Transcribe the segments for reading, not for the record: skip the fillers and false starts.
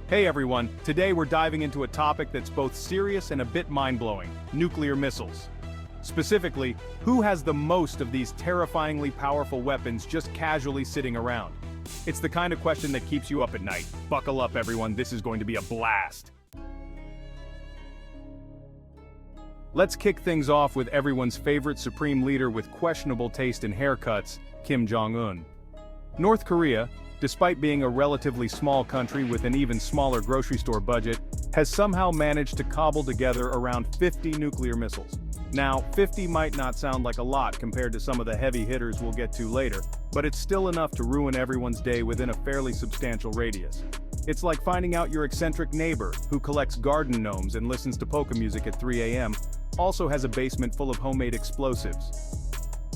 Hey everyone, today we're diving into a topic that's both serious and a bit mind-blowing: nuclear missiles. Specifically, who has the most of these terrifyingly powerful weapons just casually sitting around? It's the kind of question that keeps you up at night. Buckle up everyone, this is going to be a blast. Let's kick things off with everyone's favorite supreme leader with questionable taste in haircuts, Kim Jong-un. North Korea, despite being a relatively small country with an even smaller grocery store budget, has somehow managed to cobble together around 50 nuclear missiles. Now, 50 might not sound like a lot compared to some of the heavy hitters we'll get to later, but it's still enough to ruin everyone's day within a fairly substantial radius. It's like finding out your eccentric neighbor, who collects garden gnomes and listens to polka music at 3 a.m., also has a basement full of homemade explosives.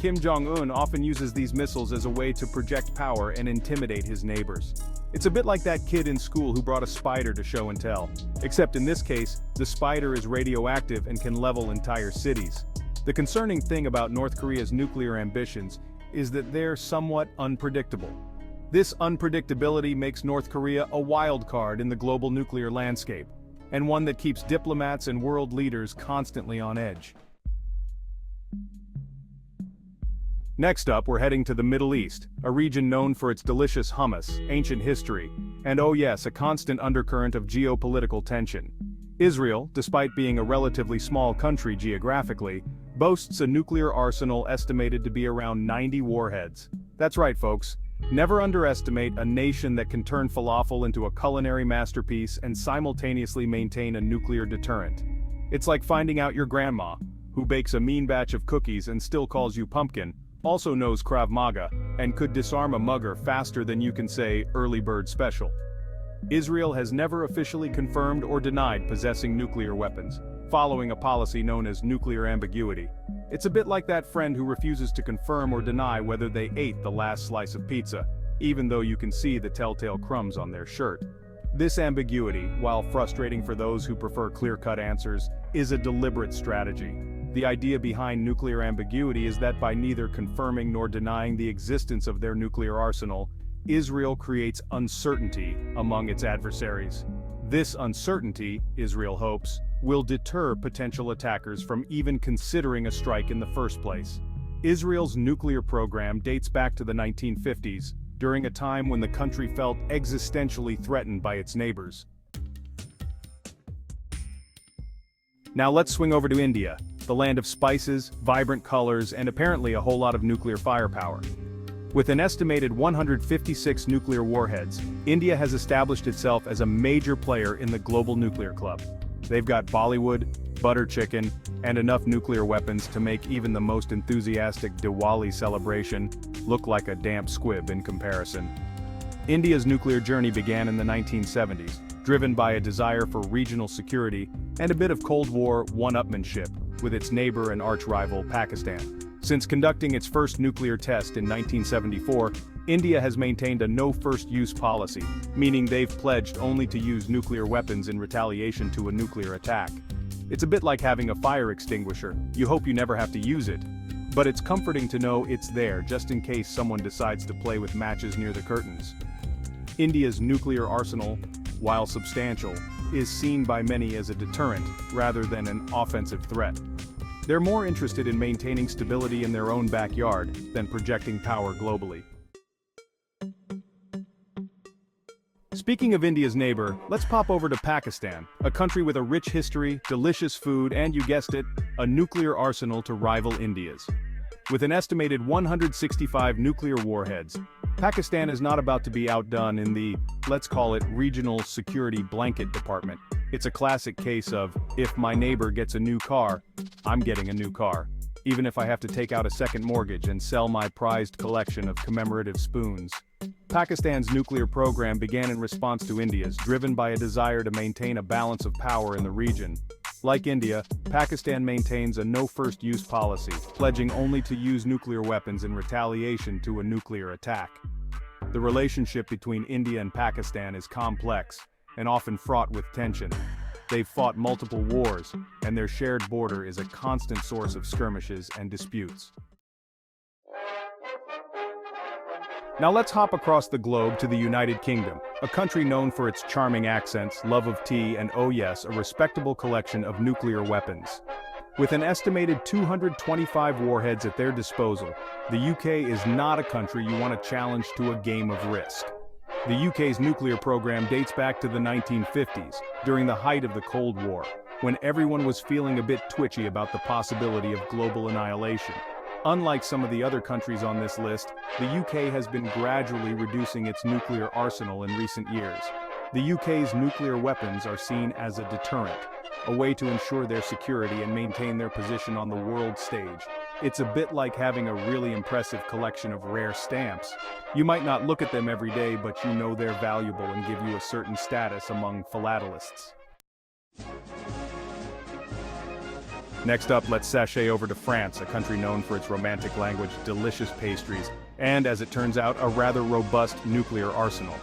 Kim Jong-un often uses these missiles as a way to project power and intimidate his neighbors. It's a bit like that kid in school who brought a spider to show and tell. Except in this case, the spider is radioactive and can level entire cities. The concerning thing about North Korea's nuclear ambitions is that they're somewhat unpredictable. This unpredictability makes North Korea a wild card in the global nuclear landscape, and one that keeps diplomats and world leaders constantly on edge. Next up, we're heading to the Middle East, a region known for its delicious hummus, ancient history, and oh yes, a constant undercurrent of geopolitical tension. Israel, despite being a relatively small country geographically, boasts a nuclear arsenal estimated to be around 90 warheads. That's right, folks. Never underestimate a nation that can turn falafel into a culinary masterpiece and simultaneously maintain a nuclear deterrent. It's like finding out your grandma, who bakes a mean batch of cookies and still calls you pumpkin, also knows Krav Maga, and could disarm a mugger faster than you can say early bird special. Israel has never officially confirmed or denied possessing nuclear weapons, following a policy known as nuclear ambiguity. It's a bit like that friend who refuses to confirm or deny whether they ate the last slice of pizza, even though you can see the telltale crumbs on their shirt. This ambiguity, while frustrating for those who prefer clear-cut answers, is a deliberate strategy. The idea behind nuclear ambiguity is that by neither confirming nor denying the existence of their nuclear arsenal, Israel creates uncertainty among its adversaries. This uncertainty, Israel hopes, will deter potential attackers from even considering a strike in the first place. Israel's nuclear program dates back to the 1950s, during a time when the country felt existentially threatened by its neighbors. Now let's swing over to India, the land of spices, vibrant colors, and apparently a whole lot of nuclear firepower. With an estimated 156 nuclear warheads, India has established itself as a major player in the global nuclear club. They've got Bollywood, butter chicken, and enough nuclear weapons to make even the most enthusiastic Diwali celebration look like a damp squib in comparison. India's nuclear journey began in the 1970s, driven by a desire for regional security and a bit of Cold War one-upmanship with its neighbor and arch-rival Pakistan. Since conducting its first nuclear test in 1974, India has maintained a no-first-use policy, meaning they've pledged only to use nuclear weapons in retaliation to a nuclear attack. It's a bit like having a fire extinguisher. You hope you never have to use it, but it's comforting to know it's there just in case someone decides to play with matches near the curtains. India's nuclear arsenal, while substantial, is seen by many as a deterrent rather than an offensive threat. They're more interested in maintaining stability in their own backyard than projecting power globally. Speaking of India's neighbor, let's pop over to Pakistan, a country with a rich history, delicious food, and you guessed it, a nuclear arsenal to rival India's. With an estimated 165 nuclear warheads, Pakistan is not about to be outdone in the, let's call it, regional security blanket department. It's a classic case of, if my neighbor gets a new car, I'm getting a new car, even if I have to take out a second mortgage and sell my prized collection of commemorative spoons. Pakistan's nuclear program began in response to India's, driven by a desire to maintain a balance of power in the region. Like India, Pakistan maintains a no-first-use policy, pledging only to use nuclear weapons in retaliation to a nuclear attack. The relationship between India and Pakistan is complex and often fraught with tension. They've fought multiple wars, and their shared border is a constant source of skirmishes and disputes. Now let's hop across the globe to the United Kingdom, a country known for its charming accents, love of tea, and oh yes, a respectable collection of nuclear weapons. With an estimated 225 warheads at their disposal, the UK is not a country you want to challenge to a game of Risk. The UK's nuclear program dates back to the 1950s, during the height of the Cold War, when everyone was feeling a bit twitchy about the possibility of global annihilation. Unlike some of the other countries on this list, the UK has been gradually reducing its nuclear arsenal in recent years. The UK's nuclear weapons are seen as a deterrent, a way to ensure their security and maintain their position on the world stage. It's a bit like having a really impressive collection of rare stamps. You might not look at them every day, but you know they're valuable and give you a certain status among philatelists. Next up, let's sashay over to France, a country known for its romantic language, delicious pastries, and, as it turns out, a rather robust nuclear arsenal.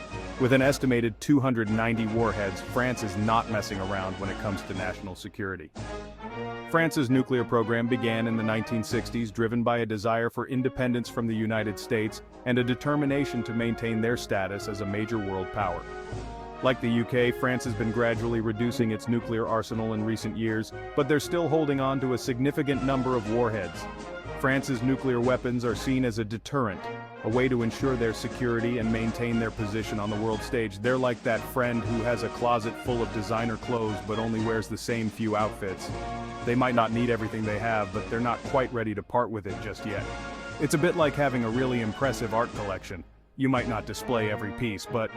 With an estimated 290 warheads, France is not messing around when it comes to national security. France's nuclear program began in the 1960s, driven by a desire for independence from the United States and a determination to maintain their status as a major world power. Like the UK, France has been gradually reducing its nuclear arsenal in recent years, but they're still holding on to a significant number of warheads. France's nuclear weapons are seen as a deterrent, a way to ensure their security and maintain their position on the world stage. They're like that friend who has a closet full of designer clothes but only wears the same few outfits. They might not need everything they have, but they're not quite ready to part with it just yet. It's a bit like having a really impressive art collection. You might not display every piece, but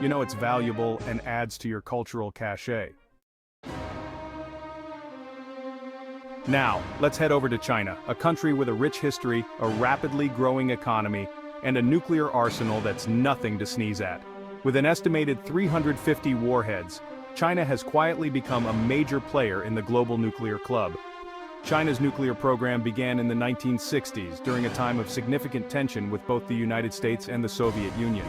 you know it's valuable and adds to your cultural cachet. Now, let's head over to China, a country with a rich history, a rapidly growing economy, and a nuclear arsenal that's nothing to sneeze at. With an estimated 350 warheads, China has quietly become a major player in the global nuclear club. China's nuclear program began in the 1960s during a time of significant tension with both the United States and the Soviet Union.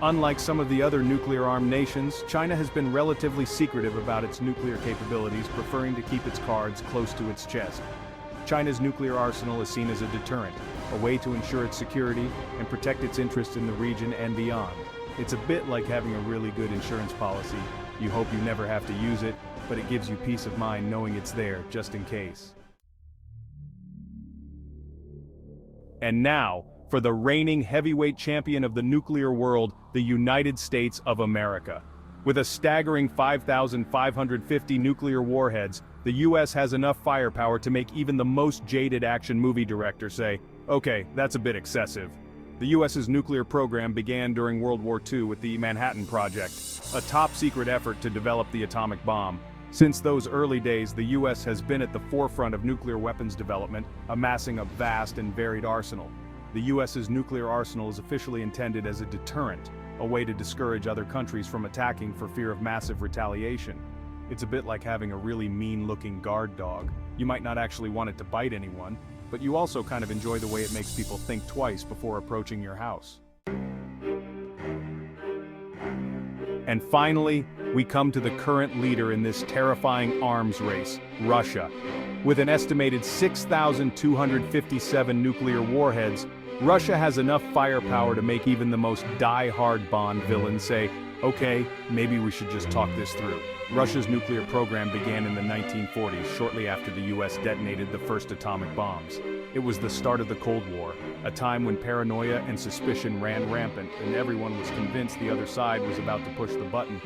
Unlike some of the other nuclear-armed nations, China has been relatively secretive about its nuclear capabilities, preferring to keep its cards close to its chest. China's nuclear arsenal is seen as a deterrent, a way to ensure its security and protect its interests in the region and beyond. It's a bit like having a really good insurance policy. You hope you never have to use it, but it gives you peace of mind knowing it's there just in case. And now, for the reigning heavyweight champion of the nuclear world, the United States of America. With a staggering 5,550 nuclear warheads, the US has enough firepower to make even the most jaded action movie director say, okay, that's a bit excessive. The US's nuclear program began during World War II with the Manhattan Project, a top-secret effort to develop the atomic bomb. Since those early days, the US has been at the forefront of nuclear weapons development, amassing a vast and varied arsenal. The US's nuclear arsenal is officially intended as a deterrent, a way to discourage other countries from attacking for fear of massive retaliation. It's a bit like having a really mean-looking guard dog. You might not actually want it to bite anyone, but you also kind of enjoy the way it makes people think twice before approaching your house. And finally, we come to the current leader in this terrifying arms race, Russia. With an estimated 6,257 nuclear warheads, Russia has enough firepower to make even the most die-hard Bond villain say, okay, maybe we should just talk this through. Russia's nuclear program began in the 1940s, shortly after the US detonated the first atomic bombs. It was the start of the Cold War, a time when paranoia and suspicion ran rampant, and everyone was convinced the other side was about to push the button.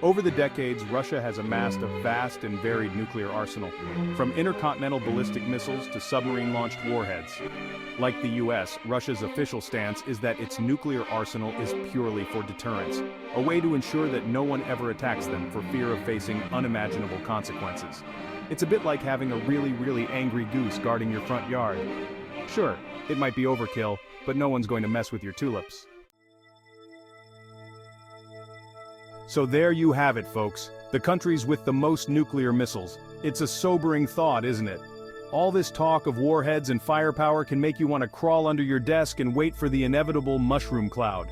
Over the decades, Russia has amassed a vast and varied nuclear arsenal, from intercontinental ballistic missiles to submarine-launched warheads. Like the US, Russia's official stance is that its nuclear arsenal is purely for deterrence, a way to ensure that no one ever attacks them for fear of facing unimaginable consequences. It's a bit like having a really angry goose guarding your front yard. Sure, it might be overkill, but no one's going to mess with your tulips. So there you have it, folks. The countries with the most nuclear missiles. It's a sobering thought, isn't it? All this talk of warheads and firepower can make you want to crawl under your desk and wait for the inevitable mushroom cloud.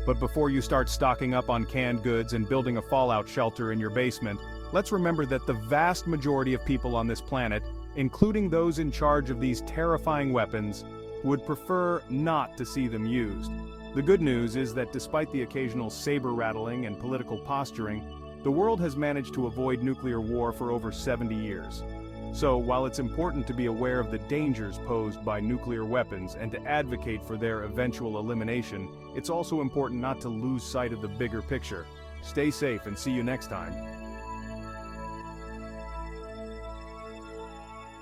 But before you start stocking up on canned goods and building a fallout shelter in your basement, let's remember that the vast majority of people on this planet, including those in charge of these terrifying weapons, would prefer not to see them used. The good news is that despite the occasional saber-rattling and political posturing, the world has managed to avoid nuclear war for over 70 years. So, while it's important to be aware of the dangers posed by nuclear weapons and to advocate for their eventual elimination, it's also important not to lose sight of the bigger picture. Stay safe and see you next time.